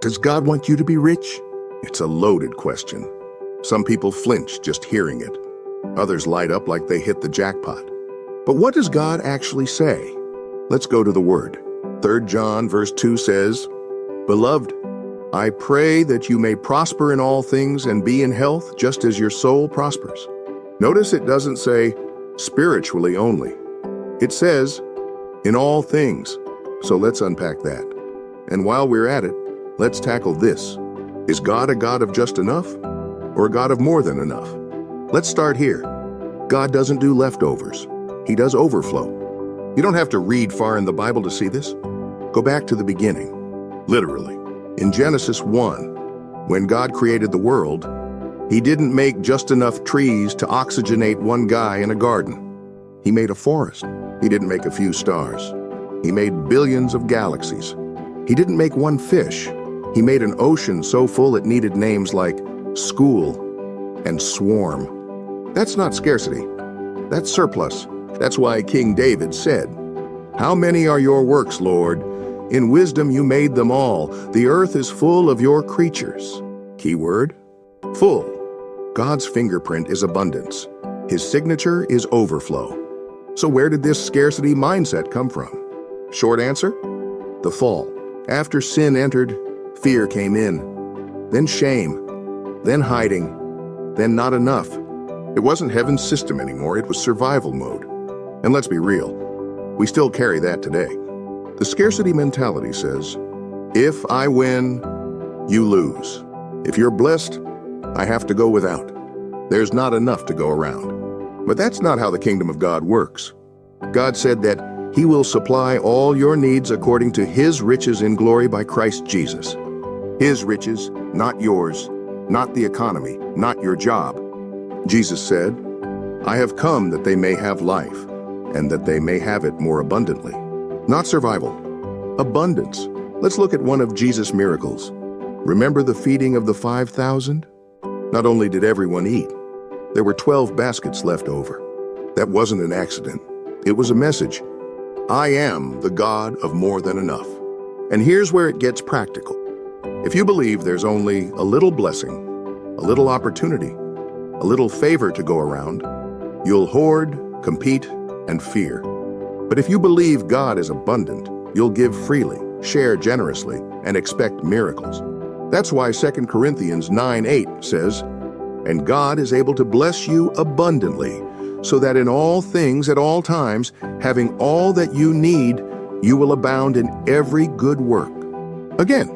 Does God want you to be rich? It's a loaded question. Some people flinch just hearing it. Others light up like they hit the jackpot. But what does God actually say? Let's go to the Word. 3 John verse 2 says, "Beloved, I pray that you may prosper in all things and be in health just as your soul prospers." Notice it doesn't say spiritually only. It says in all things. So let's unpack that. And while we're at it, let's tackle this. Is God a God of just enough or a God of more than enough? Let's start here. God doesn't do leftovers. He does overflow. You don't have to read far in the Bible to see this. Go back to the beginning. Literally. In Genesis 1, when God created the world, He didn't make just enough trees to oxygenate one guy in a garden. He made a forest. He didn't make a few stars. He made billions of galaxies. He didn't make one fish. He made an ocean so full it needed names like school and swarm. That's not scarcity. That's surplus. That's why King David said, "How many are your works, Lord? In wisdom you made them all. The earth is full of your creatures." Keyword, full. God's fingerprint is abundance. His signature is overflow. So where did this scarcity mindset come from? Short answer, the fall. After sin entered, fear came in. Then shame. Then hiding. Then not enough. It wasn't heaven's system anymore, it was survival mode. And let's be real, we still carry that today. The scarcity mentality says, if I win, you lose. If you're blessed, I have to go without. There's not enough to go around. But that's not how the kingdom of God works. God said that He will supply all your needs according to His riches in glory by Christ Jesus. His riches, not yours, not the economy, not your job. Jesus said, "I have come that they may have life, and that they may have it more abundantly." Not survival, abundance. Let's look at one of Jesus' miracles. Remember the feeding of the 5,000? Not only did everyone eat, there were 12 baskets left over. That wasn't an accident. It was a message. I am the God of more than enough. And here's where it gets practical. If you believe there's only a little blessing, a little opportunity, a little favor to go around, you'll hoard, compete, and fear. But if you believe God is abundant, you'll give freely, share generously, and expect miracles. That's why 2 Corinthians 9:8 says, "And God is able to bless you abundantly, so that in all things at all times, having all that you need, you will abound in every good work." Again,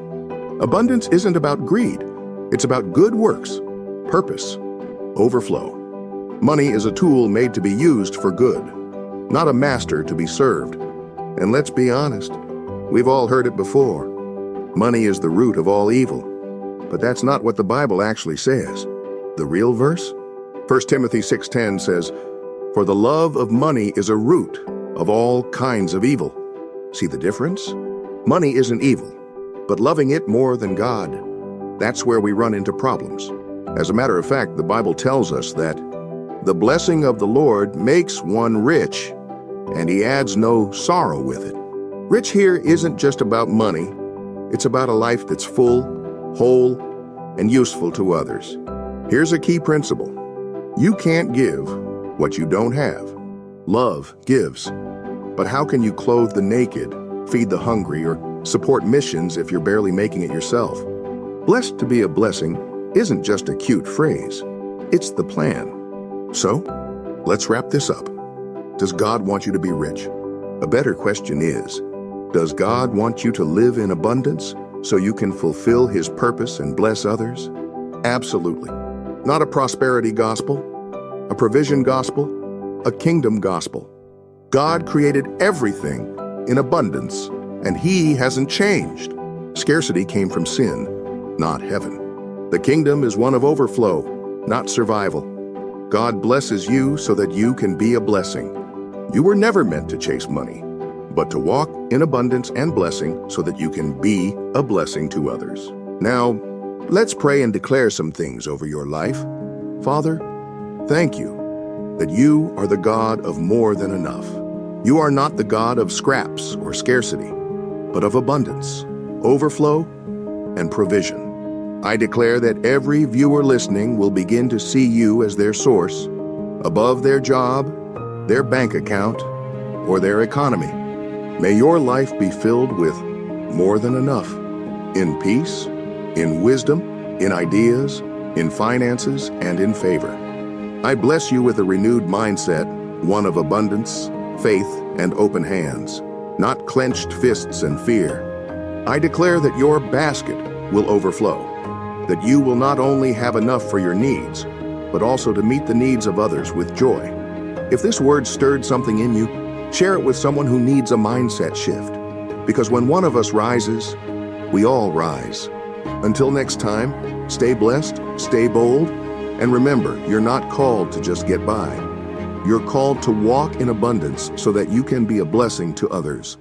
abundance isn't about greed. It's about good works, purpose, overflow. Money is a tool made to be used for good, not a master to be served. And let's be honest, we've all heard it before. Money is the root of all evil. But that's not what the Bible actually says. The real verse? 1 Timothy 6:10 says, "For the love of money is a root of all kinds of evil." See the difference? Money isn't evil, but loving it more than God, that's where we run into problems. As a matter of fact, the Bible tells us that the blessing of the Lord makes one rich, and He adds no sorrow with it. Rich here isn't just about money. It's about a life that's full, whole, and useful to others. Here's a key principle. You can't give what you don't have. Love gives. But how can you clothe the naked, feed the hungry, or support missions if you're barely making it yourself? Blessed to be a blessing isn't just a cute phrase. It's the plan. So, let's wrap this up. Does God want you to be rich? A better question is, does God want you to live in abundance so you can fulfill His purpose and bless others? Absolutely. Not a prosperity gospel, a provision gospel, a kingdom gospel. God created everything in abundance, and He hasn't changed. Scarcity came from sin, not heaven. The kingdom is one of overflow, not survival. God blesses you so that you can be a blessing. You were never meant to chase money, but to walk in abundance and blessing so that you can be a blessing to others. Now, let's pray and declare some things over your life. Father, thank you that you are the God of more than enough. You are not the God of scraps or scarcity, but of abundance, overflow, and provision. I declare that every viewer listening will begin to see you as their source, above their job, their bank account, or their economy. May your life be filled with more than enough, in peace, in wisdom, in ideas, in finances, and in favor. I bless you with a renewed mindset, one of abundance, faith, and open hands, not clenched fists and fear. I declare that your basket will overflow, that you will not only have enough for your needs, but also to meet the needs of others with joy. If this word stirred something in you, share it with someone who needs a mindset shift. Because when one of us rises, we all rise. Until next time, stay blessed, stay bold, and remember, you're not called to just get by. You're called to walk in abundance so that you can be a blessing to others.